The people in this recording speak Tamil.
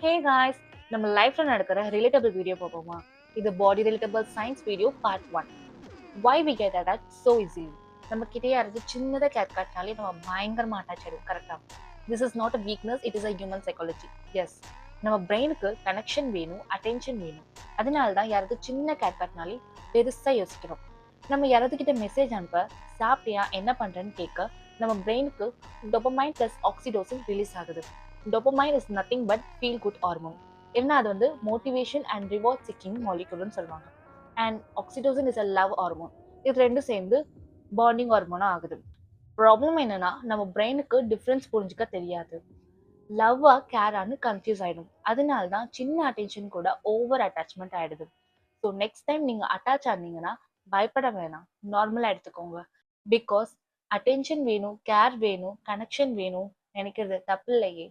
ஹே காய்ஸ், நம்ம லைஃப்ல நடக்கிற ரிலேட்டபிள் வீடியோ பார்ப்போமா? இது body relatable science video part 1. Why we get attached so easily? நம்ம கிட்ட யாராவது சின்னதா கேர் காட்டினாலே நம்ம பயங்கரமா அட்டாச் ஆயிடும். Correct? This is not a weakness, it is a human psychology. Yes, நம்ம பிரெயினுக்கு கனெக்ஷன் வேணும், அட்டென்ஷன் வேணும். அதனால தான் யாராவது சின்ன கேர் காட்டினாலே பெருசா யோசிக்கிறோம். நம்ம யாராவது கிட்ட மெசேஜ் அனுப்ப, சாப்பிட்டியா, என்ன பண்றேன்னு கேட்க, நம்ம பிரெயினுக்கு டோபமைன் பிளஸ் ஆக்சிடோசின் ரிலீஸ் ஆகுது. Dopamine is nothing but feel good hormone. ஏன்னா அது வந்து மோட்டிவேஷன் அண்ட் ரிவார்ட் சிக்கிங் மாலிகுல்னு சொல்லுவாங்க. And oxytocin is a love hormone. இது ரெண்டும் சேர்ந்து பாண்டிங் ஹார்மோனா ஆகுது. ப்ராப்ளம் என்னன்னா நம்ம பிரெயினுக்கு டிஃப்ரென்ஸ் புரிஞ்சுக்க தெரியாது. லவ்வா கேரான்னு கன்ஃபியூஸ் ஆயிடும். அதனால தான் சின்ன அட்டென்ஷன் கூட ஓவர் அட்டாச்மெண்ட் ஆயிடுது. ஸோ நெக்ஸ்ட் டைம் நீங்க அட்டாச் ஆனீங்கன்னா பயப்பட வேணாம், நார்மலா எடுத்துக்கோங்க. பிகாஸ் அட்டென்ஷன் வேணும், கேர் வேணும், கனெக்ஷன் வேணும் நினைக்கிறது தப்பு இல்லையே.